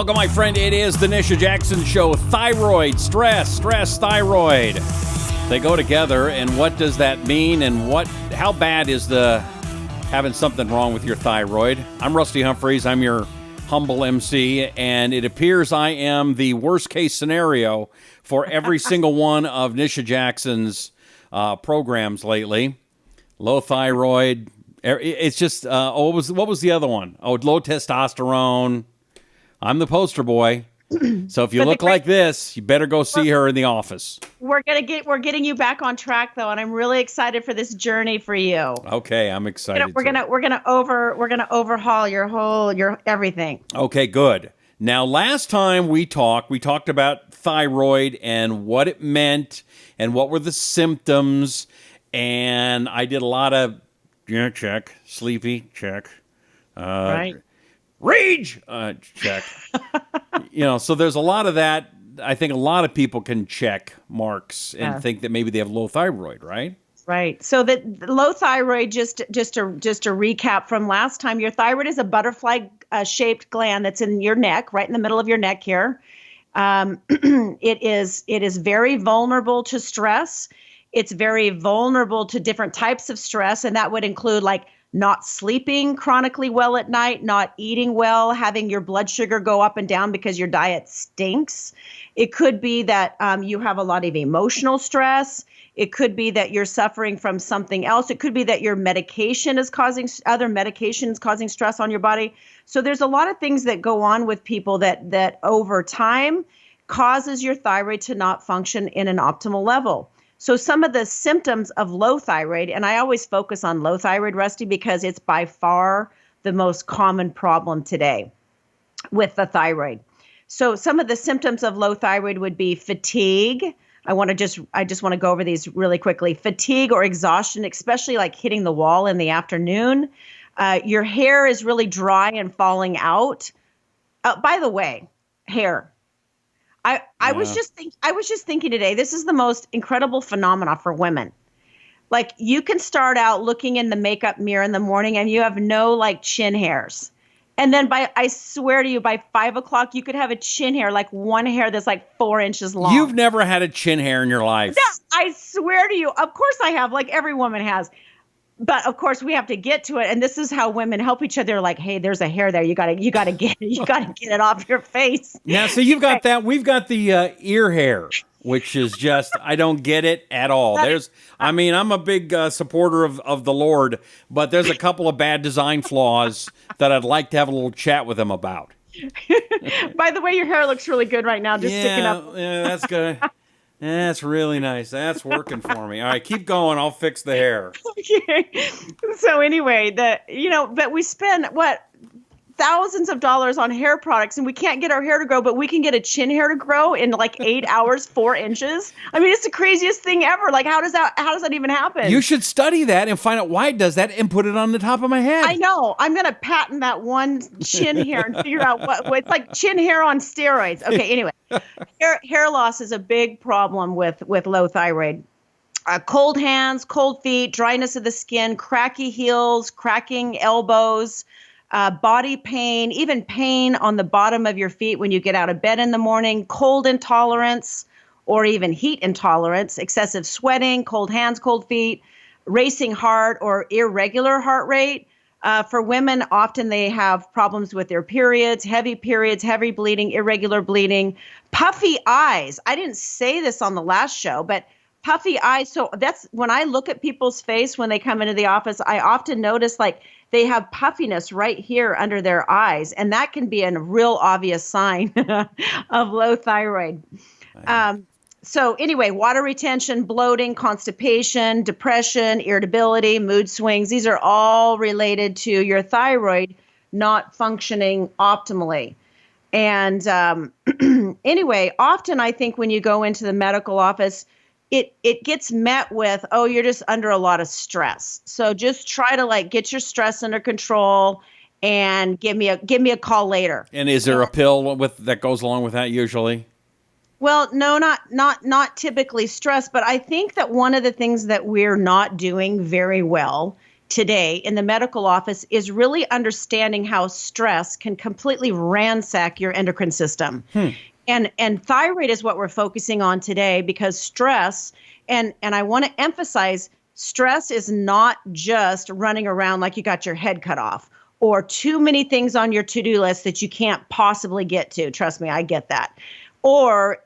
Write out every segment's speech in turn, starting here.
Welcome, my friend. It is the Nisha Jackson Show. Thyroid, stress, thyroid. They go together, and what does that mean? And how bad is having something wrong with your thyroid? I'm Rusty Humphreys. I'm your humble MC, and it appears I am the worst case scenario for every single one of Nisha Jackson's programs lately. Low thyroid. It's just what was the other one? Oh, low testosterone. I'm the poster boy. So if you look like this, you better go see her in the office. We're getting you back on track though, and I'm really excited for this journey for you. Okay, I'm excited. We're gonna overhaul your everything. Okay, good. Now, last time we talked about thyroid and what it meant and what were the symptoms, and I did a lot of check, sleepy, check, right. Rage, check. So there's a lot of that. I think a lot of people can check marks and think that maybe they have low thyroid, right? Right. So the low thyroid, just to recap from last time, your thyroid is a butterfly shaped gland that's in your neck, right in the middle of your neck here. It is very vulnerable to stress. It's very vulnerable to different types of stress, and that would include like not sleeping chronically well at night, not eating well, having your blood sugar go up and down because your diet stinks. It could be that you have a lot of emotional stress. It could be that you're suffering from something else. It could be that your medication is causing stress on your body. So there's a lot of things that go on with people that over time causes your thyroid to not function in an optimal level. So some of the symptoms of low thyroid, and I always focus on low thyroid, Rusty, because it's by far the most common problem today with the thyroid. So some of the symptoms of low thyroid would be fatigue. I just want to go over these really quickly. Fatigue or exhaustion, especially like hitting the wall in the afternoon. Your hair is really dry and falling out. By the way, hair. I was just thinking today, this is the most incredible phenomena for women. Like you can start out looking in the makeup mirror in the morning and you have no like chin hairs. And then I swear to you, by 5 o'clock, you could have a chin hair, like one hair that's like 4 inches long. You've never had a chin hair in your life. No, I swear to you. Of course I have, like every woman has. But of course we have to get to it. And this is how women help each other. Like, hey, there's a hair there. You gotta get it off your face. Yeah. So you've got that. We've got the ear hair, which is just, I don't get it at all. I'm a big supporter of the Lord, but there's a couple of bad design flaws that I'd like to have a little chat with him about. By the way, your hair looks really good right now. Just sticking up. Yeah, that's good. That's really nice. That's working for me. All right, keep going. I'll fix the hair. Okay. So anyway, but we spend thousands of dollars on hair products and we can't get our hair to grow, but we can get a chin hair to grow in like 8 hours, 4 inches. I mean, it's the craziest thing ever. Like, how does that even happen? You should study that and find out why it does that and put it on the top of my head. I know. I'm going to patent that one chin hair and figure out what it's like chin hair on steroids. Okay. Anyway, hair loss is a big problem with low thyroid. Cold hands, cold feet, dryness of the skin, cracky heels, cracking elbows, body pain, even pain on the bottom of your feet when you get out of bed in the morning, cold intolerance or even heat intolerance, excessive sweating, cold hands, cold feet, racing heart or irregular heart rate. For women, often they have problems with their periods, heavy bleeding, irregular bleeding, puffy eyes. I didn't say this on the last show, but puffy eyes. So that's when I look at people's face when they come into the office, I often notice like they have puffiness right here under their eyes. And that can be a real obvious sign of low thyroid. So anyway, water retention, bloating, constipation, depression, irritability, mood swings. These are all related to your thyroid not functioning optimally. And anyway, often I think when you go into the medical office, it gets met with, oh, you're just under a lot of stress. So just try to like get your stress under control and give me a call later. And is there a pill that goes along with that usually? Well, no, not typically stress, but I think that one of the things that we're not doing very well today in the medical office is really understanding how stress can completely ransack your endocrine system. And thyroid is what we're focusing on today because stress, and I want to emphasize, stress is not just running around like you got your head cut off or too many things on your to-do list that you can't possibly get to. Trust me, I get that. Or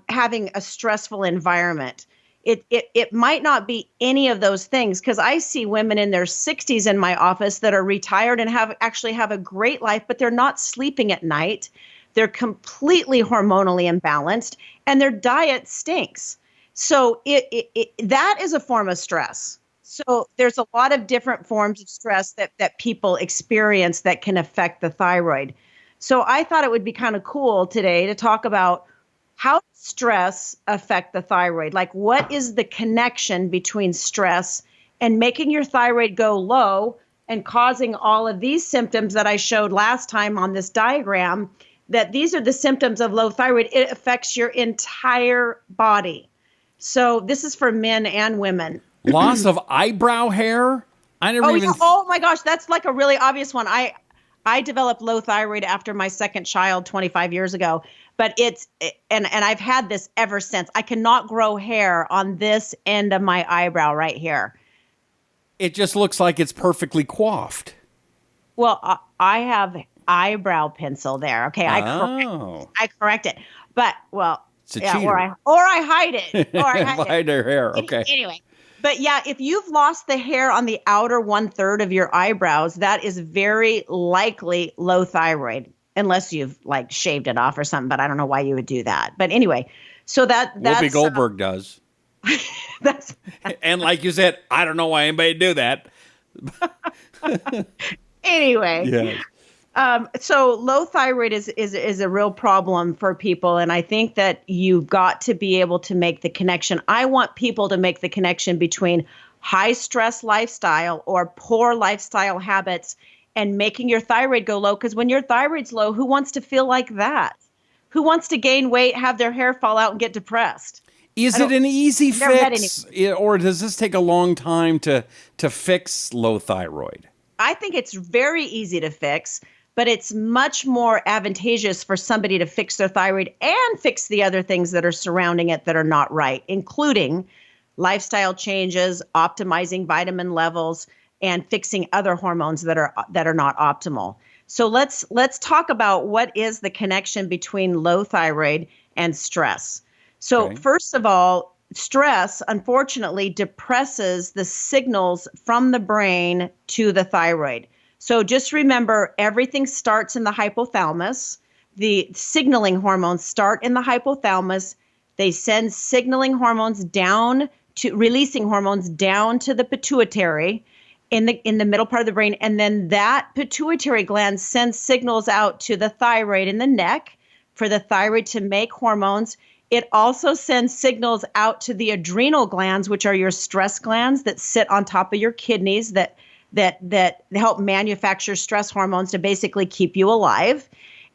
having a stressful environment. It might not be any of those things, because I see women in their 60s in my office that are retired and actually have a great life, but they're not sleeping at night. They're completely hormonally imbalanced, and their diet stinks. So that is a form of stress. So there's a lot of different forms of stress that people experience that can affect the thyroid. So I thought it would be kind of cool today to talk about how does stress affect the thyroid? Like, what is the connection between stress and making your thyroid go low and causing all of these symptoms that I showed last time on this diagram, that these are the symptoms of low thyroid. It affects your entire body. So this is for men and women. Loss of eyebrow hair? I never even... Oh my gosh, that's like a really obvious one. I developed low thyroid after my second child 25 years ago, but and I've had this ever since. I cannot grow hair on this end of my eyebrow right here. It just looks like it's perfectly coiffed. Well, I have eyebrow pencil there. Okay, I correct it. But it's a cheater. or I hide it. Or I hide her hair. Okay. Anyway. But yeah, if you've lost the hair on the outer 1/3 of your eyebrows, that is very likely low thyroid, unless you've like shaved it off or something. But I don't know why you would do that. But anyway, so that's Whoopi Goldberg does. And like you said, I don't know why anybody do that. Anyway. Yeah. So low thyroid is a real problem for people. And I think that you've got to be able to make the connection. I want people to make the connection between high stress lifestyle or poor lifestyle habits and making your thyroid go low. Because when your thyroid's low, who wants to feel like that? Who wants to gain weight, have their hair fall out, and get depressed? Is it an easy fix, or does this take a long time to fix low thyroid? I think it's very easy to fix. But it's much more advantageous for somebody to fix their thyroid and fix the other things that are surrounding it that are not right, including lifestyle changes, optimizing vitamin levels, and fixing other hormones that are not optimal. So let's talk about what is the connection between low thyroid and stress. So First of all, stress, unfortunately, depresses the signals from the brain to the thyroid. So just remember, everything starts in the hypothalamus. The signaling hormones start in the hypothalamus. They send signaling hormones releasing hormones down to the pituitary in the middle part of the brain. And then that pituitary gland sends signals out to the thyroid in the neck for the thyroid to make hormones. It also sends signals out to the adrenal glands, which are your stress glands that sit on top of your kidneys that help manufacture stress hormones to basically keep you alive.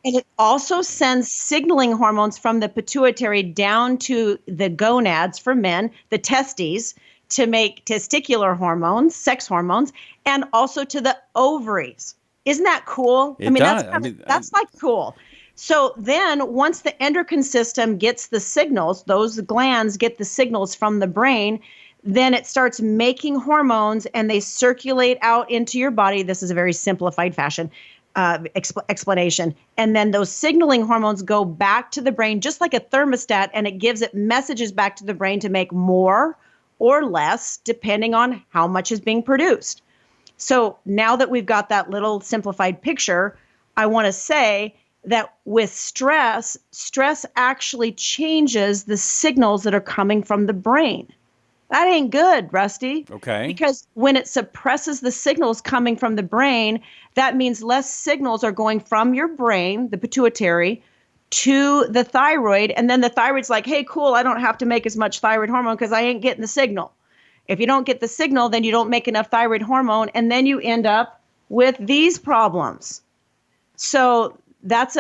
And it also sends signaling hormones from the pituitary down to the gonads for men, the testes, to make testicular hormones, sex hormones, and also to the ovaries. Isn't that cool? That's cool. So then once the endocrine system gets the signals, those glands get the signals from the brain, then it starts making hormones and they circulate out into your body. This is a very simplified fashion explanation. And then those signaling hormones go back to the brain just like a thermostat, and it gives it messages back to the brain to make more or less depending on how much is being produced. So now that we've got that little simplified picture, I want to say that with stress actually changes the signals that are coming from the brain. That ain't good, Rusty. Okay. Because when it suppresses the signals coming from the brain, that means less signals are going from your brain, the pituitary, to the thyroid. And then the thyroid's like, hey, cool, I don't have to make as much thyroid hormone because I ain't getting the signal. If you don't get the signal, then you don't make enough thyroid hormone. And then you end up with these problems. So that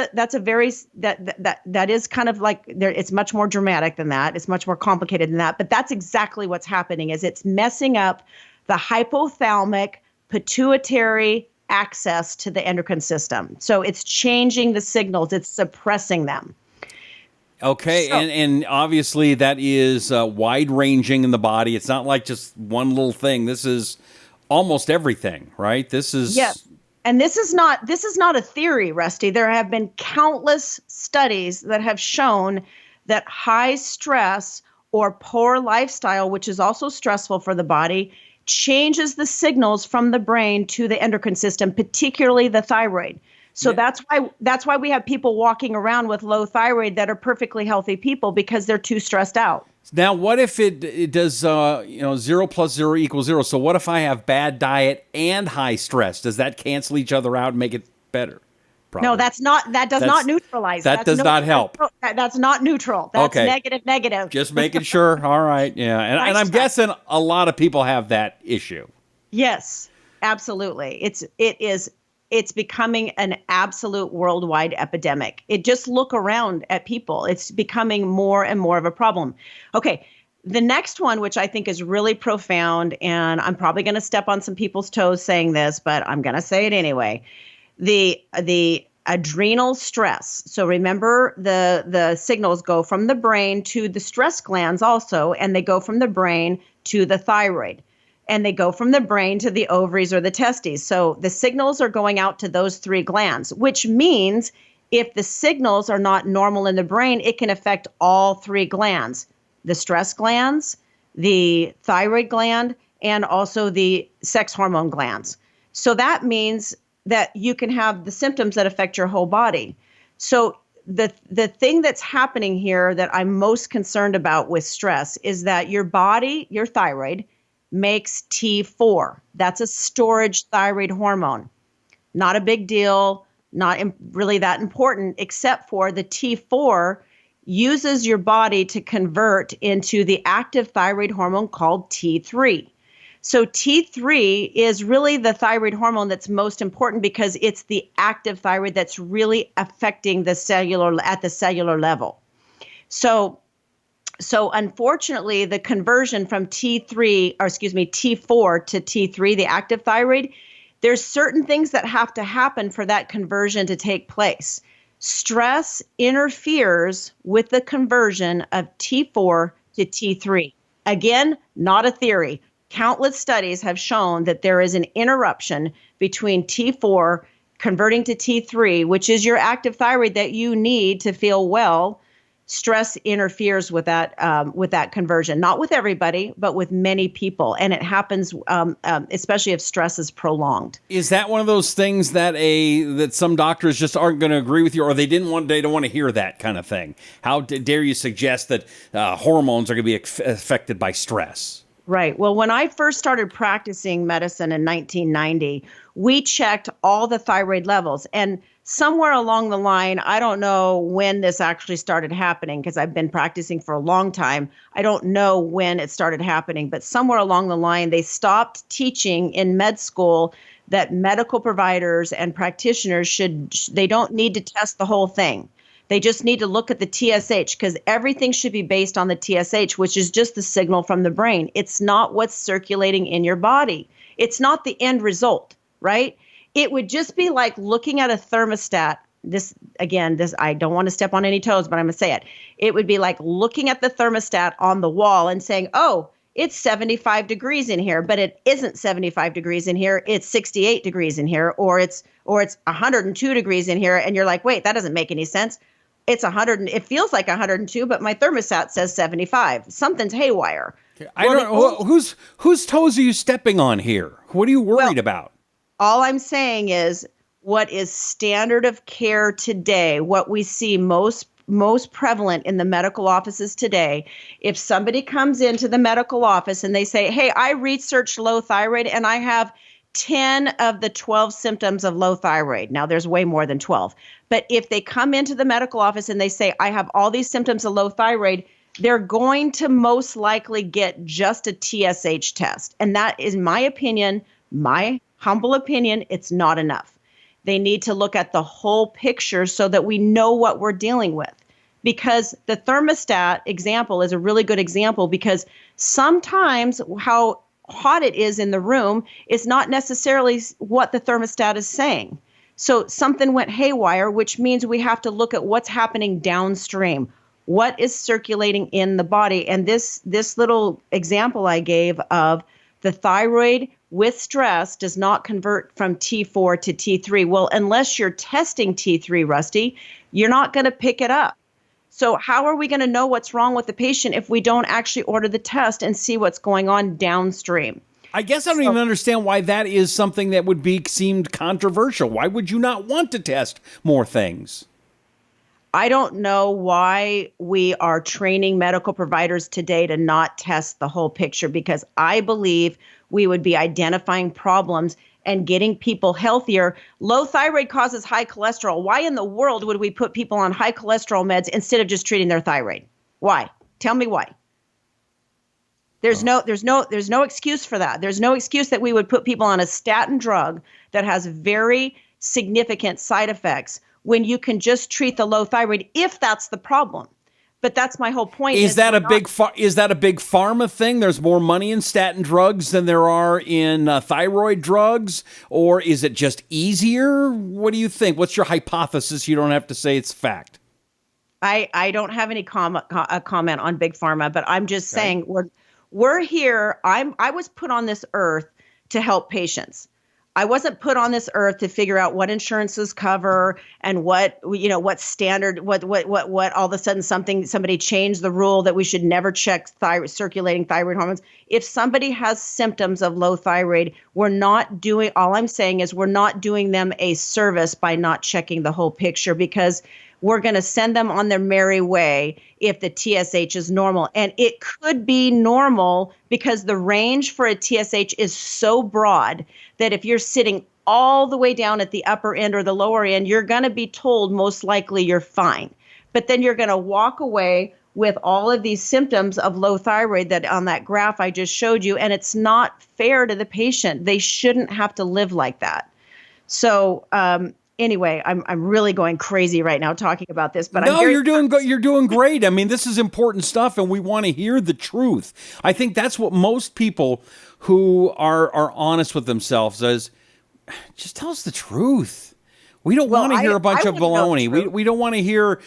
is kind of like it's much more dramatic than that. It's much more complicated than that. But that's exactly what's happening is it's messing up the hypothalamic pituitary access to the endocrine system. So it's changing the signals, it's suppressing them. Okay, So- and obviously that is wide ranging in the body. It's not like just one little thing. This is almost everything, right? This is And this is not a theory, Rusty. There have been countless studies that have shown that high stress or poor lifestyle, which is also stressful for the body, changes the signals from the brain to the endocrine system, particularly the thyroid. So that's why we have people walking around with low thyroid that are perfectly healthy people, because they're too stressed out. Now, what if it does 0 plus 0 equals 0? So what if I have bad diet and high stress? Does that cancel each other out and make it better? Probably. No, that does not neutralize. That does not help. That's not neutral. That's okay. Negative. Just making sure. All right. Yeah. And I'm guessing a lot of people have that issue. Yes, absolutely. It's becoming an absolute worldwide epidemic. Just look around at people. It's becoming more and more of a problem. Okay, the next one, which I think is really profound, and I'm probably going to step on some people's toes saying this, but I'm going to say it anyway. The adrenal stress. So remember, the signals go from the brain to the stress glands also, and they go from the brain to the thyroid. And they go from the brain to the ovaries or the testes. So the signals are going out to those three glands, which means if the signals are not normal in the brain, it can affect all three glands, the stress glands, the thyroid gland, and also the sex hormone glands. So that means that you can have the symptoms that affect your whole body. So the thing that's happening here that I'm most concerned about with stress is that your body, your thyroid, makes T4. That's a storage thyroid hormone. Not a big deal, not really that important, except for the T4 uses your body to convert into the active thyroid hormone called T3. So T3 is really the thyroid hormone that's most important because it's the active thyroid that's really affecting at the cellular level. So unfortunately, the conversion from T4 to T3, the active thyroid, there's certain things that have to happen for that conversion to take place. Stress interferes with the conversion of T4 to T3. Again, not a theory. Countless studies have shown that there is an interruption between T4 converting to T3, which is your active thyroid that you need to feel well. Stress interferes with that conversion, not with everybody, but with many people. And it happens, especially if stress is prolonged. Is that one of those things that some doctors just aren't going to agree with you, or they don't want to hear that kind of thing? How dare you suggest that hormones are going to be affected by stress? Right. Well, when I first started practicing medicine in 1990, we checked all the thyroid levels. And somewhere along the line, I don't know when this actually started happening because I've been practicing for a long time. I don't know when it started happening, but somewhere along the line, they stopped teaching in med school that medical providers and practitioners they don't need to test the whole thing. They just need to look at the TSH because everything should be based on the TSH, which is just the signal from the brain. It's not what's circulating in your body. It's not the end result, right? It would just be like looking at a thermostat. This, I don't want to step on any toes, but I'm going to say it. It would be like looking at the thermostat on the wall and saying, oh, it's 75 degrees in here, but it isn't 75 degrees in here. It's 68 degrees in here, or it's 102 degrees in here. And you're like, wait, that doesn't make any sense. It's 100. It feels like 102, but my thermostat says 75. Something's haywire. I don't know. Whose toes are you stepping on here? What are you worried about? All I'm saying is what is standard of care today, what we see most prevalent in the medical offices today. If somebody comes into the medical office and they say, hey, I researched low thyroid and I have 10 of the 12 symptoms of low thyroid. Now, there's way more than 12. But if they come into the medical office and they say, I have all these symptoms of low thyroid, they're going to most likely get just a TSH test. And that is my opinion, my humble opinion, it's not enough. They need to look at the whole picture so that we know what we're dealing with. Because the thermostat example is a really good example because sometimes how hot it is in the room is not necessarily what the thermostat is saying. So something went haywire, which means we have to look at what's happening downstream. What is circulating in the body? And this little example I gave of the thyroid with stress does not convert from T4 to T3. Well, unless you're testing T3, Rusty, you're not going to pick it up. So how are we going to know what's wrong with the patient if we don't actually order the test and see what's going on downstream? I guess I don't even understand why that is something that would be seemed controversial. Why would you not want to test more things? I don't know why we are training medical providers today to not test the whole picture, because I believe we would be identifying problems and getting people healthier. Low thyroid causes high cholesterol. Why in the world would we put people on high cholesterol meds instead of just treating their thyroid? Why? Tell me why. There's no excuse for that. There's no excuse that we would put people on a statin drug that has very significant side effects when you can just treat the low thyroid if that's the problem. But that's my whole point. Is that a big pharma thing? There's more money in statin drugs than there are in thyroid drugs, or is it just easier? What do you think? What's your hypothesis? You don't have to say it's fact. I don't have any comment on big pharma, but I'm just saying we're here. I was put on this earth to help patients. I wasn't put on this earth to figure out what insurances cover and what standard, what all of a sudden somebody changed the rule that we should never check circulating thyroid hormones. If somebody has symptoms of low thyroid, all I'm saying is we're not doing them a service by not checking the whole picture, because we're going to send them on their merry way if the TSH is normal. And it could be normal because the range for a TSH is so broad that if you're sitting all the way down at the upper end or the lower end, you're going to be told most likely you're fine. But then you're going to walk away with all of these symptoms of low thyroid that on that graph I just showed you, and it's not fair to the patient. They shouldn't have to live like that. So, anyway, I'm really going crazy right now talking about this, but you're doing great. I mean, this is important stuff, and we want to hear the truth. I think that's what most people who are honest with themselves is, just tell us the truth. We don't want to hear a bunch of baloney. We don't want to hear,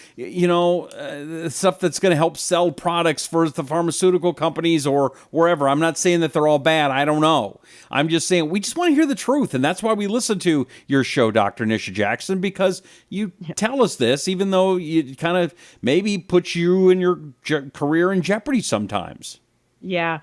stuff that's going to help sell products for the pharmaceutical companies or wherever. I'm not saying that they're all bad. I don't know. I'm just saying we just want to hear the truth. And that's why we listen to your show, Dr. Nisha Jackson, because you tell us this, even though you kind of maybe puts you and your career in jeopardy sometimes. Yeah.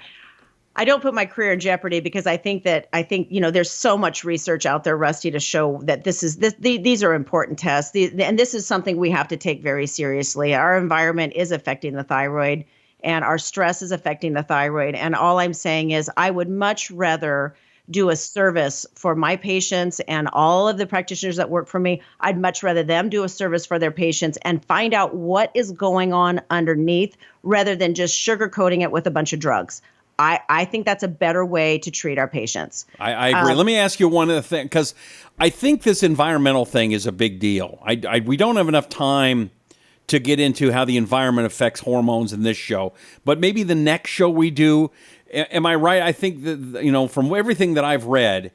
I don't put my career in jeopardy because I think there's so much research out there, Rusty, to show that these are important tests. And this is something we have to take very seriously. Our environment is affecting the thyroid, and our stress is affecting the thyroid. And all I'm saying is I would much rather do a service for my patients and all of the practitioners that work for me. I'd much rather them do a service for their patients and find out what is going on underneath rather than just sugarcoating it with a bunch of drugs. I think that's a better way to treat our patients. I agree. Let me ask you one other thing, because I think this environmental thing is a big deal. We don't have enough time to get into how the environment affects hormones in this show, but maybe the next show we do. Am I right? I think that, from everything that I've read,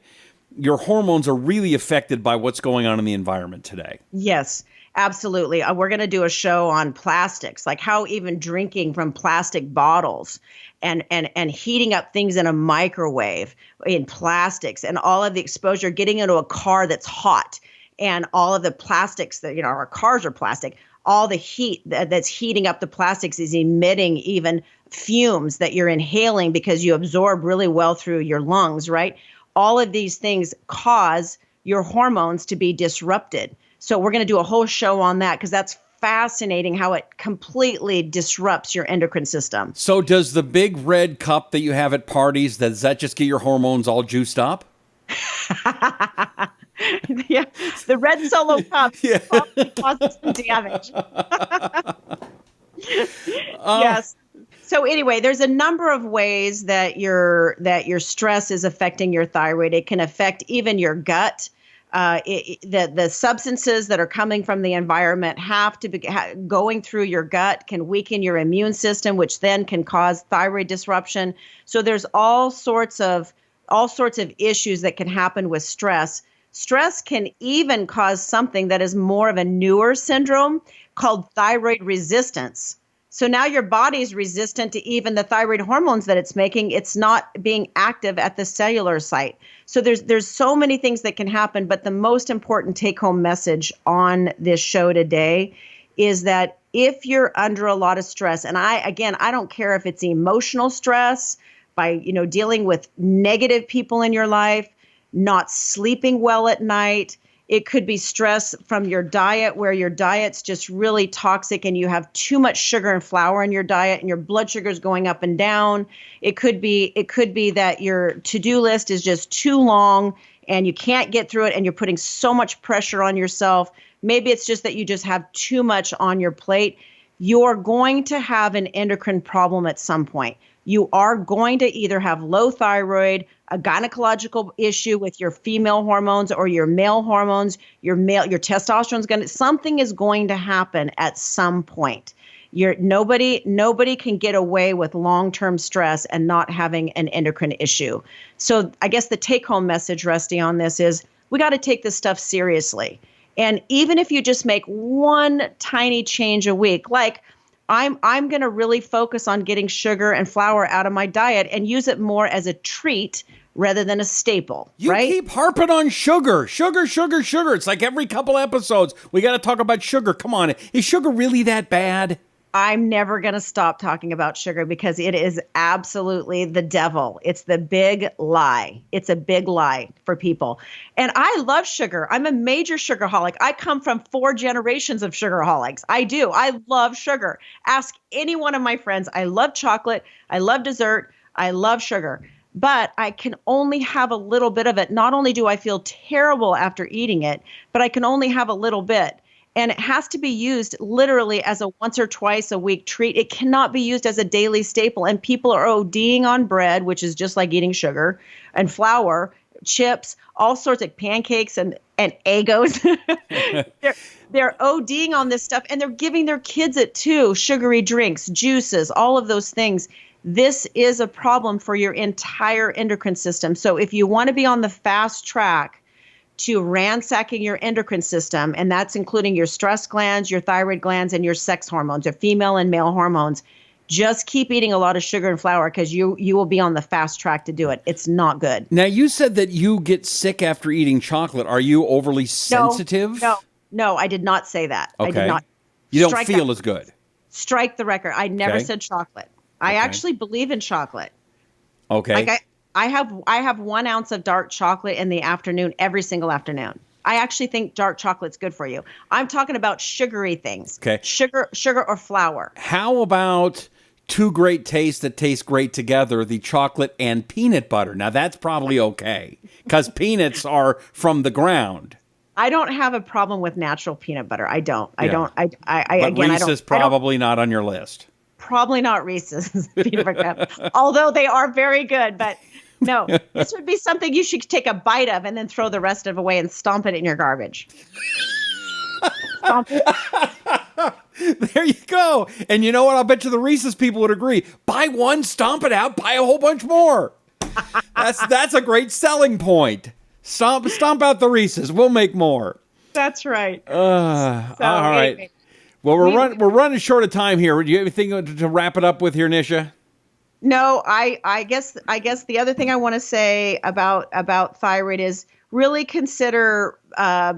your hormones are really affected by what's going on in the environment today. Yes. Absolutely. We're going to do a show on plastics, like how even drinking from plastic bottles and heating up things in a microwave in plastics and all of the exposure, getting into a car that's hot and all of the plastics that, our cars are plastic, all the heat that's heating up the plastics is emitting even fumes that you're inhaling because you absorb really well through your lungs, right? All of these things cause your hormones to be disrupted. So we're going to do a whole show on that because that's fascinating how it completely disrupts your endocrine system. So does the big red cup that you have at parties, does that just get your hormones all juiced up? Yeah, the red Solo cup causes some damage. Yes. So anyway, there's a number of ways that your stress is affecting your thyroid. It can affect even your gut. The substances that are coming from the environment have to be going through your gut, can weaken your immune system, which then can cause thyroid disruption. So there's all sorts of issues that can happen with stress. Stress can even cause something that is more of a newer syndrome called thyroid resistance. So now your body is resistant to even the thyroid hormones that it's making. It's not being active at the cellular site. So there's so many things that can happen, but the most important take-home message on this show today is that if you're under a lot of stress, and I don't care if it's emotional stress by, dealing with negative people in your life, not sleeping well at night. It could be stress from your diet, where your diet's just really toxic and you have too much sugar and flour in your diet and your blood sugar is going up and down. It could be that your to-do list is just too long and you can't get through it and you're putting so much pressure on yourself. Maybe it's just that you just have too much on your plate. You're going to have an endocrine problem at some point. You are going to either have low thyroid, a gynecological issue with your female hormones or your male hormones, your testosterone's something is going to happen at some point. Nobody can get away with long-term stress and not having an endocrine issue. So I guess the take-home message, Rusty, on this is we got to take this stuff seriously. And even if you just make one tiny change a week, like I'm going to really focus on getting sugar and flour out of my diet and use it more as a treat rather than a staple, right? You keep harping on sugar. Sugar. It's like every couple episodes, we got to talk about sugar. Come on. Is sugar really that bad? I'm never going to stop talking about sugar because it is absolutely the devil. It's the big lie. It's a big lie for people. And I love sugar. I'm a major sugarholic. I come from 4 generations of sugarholics. I do. I love sugar. Ask any one of my friends. I love chocolate. I love dessert. I love sugar. But I can only have a little bit of it. Not only do I feel terrible after eating it, but I can only have a little bit. And it has to be used literally as a once or twice a week treat. It cannot be used as a daily staple. And people are ODing on bread, which is just like eating sugar, and flour, chips, all sorts of pancakes and Eggos. they're ODing on this stuff, and they're giving their kids it too. Sugary drinks, juices, all of those things. This is a problem for your entire endocrine system. So if you want to be on the fast track to ransacking your endocrine system, and that's including your stress glands, your thyroid glands, and your sex hormones, your female and male hormones, just keep eating a lot of sugar and flour because you will be on the fast track to do it. It's not good. Now, you said that you get sick after eating chocolate. Are you overly sensitive? No, I did not say that. Okay. I did not. You don't feel as good. Strike the record. I never said chocolate. I actually believe in chocolate. Okay. Like I have 1 ounce of dark chocolate in the afternoon, every single afternoon. I actually think dark chocolate's good for you. I'm talking about sugary things. Okay. Sugar or flour. How about 2 great tastes that taste great together, the chocolate and peanut butter? Now, that's probably okay because peanuts are from the ground. I don't have a problem with natural peanut butter. I don't. But Reese's probably not on your list. Probably not Reese's peanut butter cup, although they are very good. But no, this would be something you should take a bite of and then throw the rest of it away and stomp it in your garbage. Stomp it. There you go. And you know what? I'll bet you the Reese's people would agree. Buy one, stomp it out, buy a whole bunch more. That's a great selling point. Stomp out the Reese's. We'll make more. That's right. All right. Anyway. Well, we're running short of time here. Do you have anything to wrap it up with here, Nisha? No, I guess the other thing I want to say about thyroid is really consider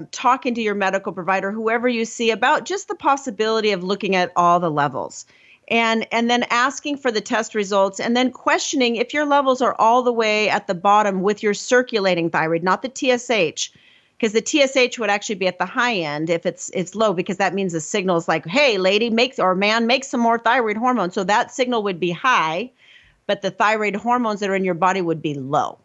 talking to your medical provider, whoever you see, about just the possibility of looking at all the levels. And then asking for the test results, and then questioning if your levels are all the way at the bottom with your circulating thyroid, not the TSH. Because the TSH would actually be at the high end if it's low, because that means the signal is like, hey, lady, man, make some more thyroid hormone. So that signal would be high, but the thyroid hormones that are in your body would be low.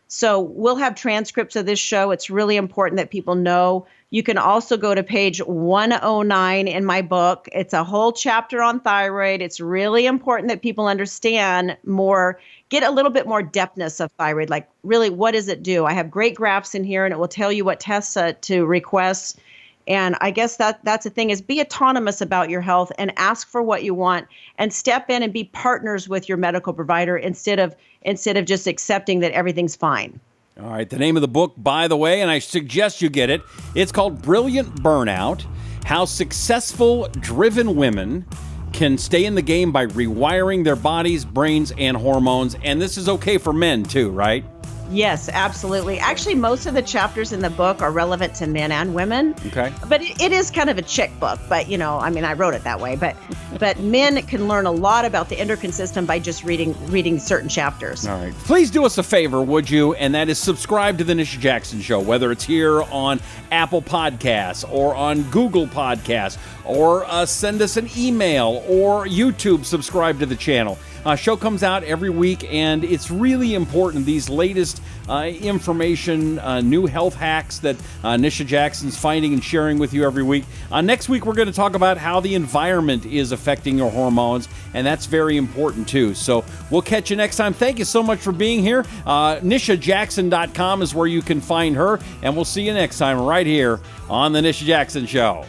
So we'll have transcripts of this show. It's really important that people know. You can also go to page 109 in my book. It's a whole chapter on thyroid. It's really important that people understand more, get a little bit more depthness of thyroid. Like, really, what does it do? I have great graphs in here, and it will tell you what tests to request. And I guess that's the thing, is be autonomous about your health and ask for what you want and step in and be partners with your medical provider instead of just accepting that everything's fine. All right, the name of the book, by the way, and I suggest you get it, it's called Brilliant Burnout: How Successful Driven Women Can Stay in the Game by Rewiring Their Bodies, Brains, and Hormones. And this is okay for men too, right? Yes, absolutely. Actually, most of the chapters in the book are relevant to men and women. Okay. But it is kind of a chick book. But, I wrote it that way. But men can learn a lot about the endocrine system by just reading certain chapters. All right. Please do us a favor, would you? And that is subscribe to The Nisha Jackson Show, whether it's here on Apple Podcasts or on Google Podcasts, or send us an email, or YouTube, subscribe to the channel. Show comes out every week, and it's really important, these latest information, new health hacks that Nisha Jackson's finding and sharing with you every week. Next week, we're going to talk about how the environment is affecting your hormones, and that's very important too. So we'll catch you next time. Thank you so much for being here. NishaJackson.com is where you can find her, and we'll see you next time right here on The Nisha Jackson Show.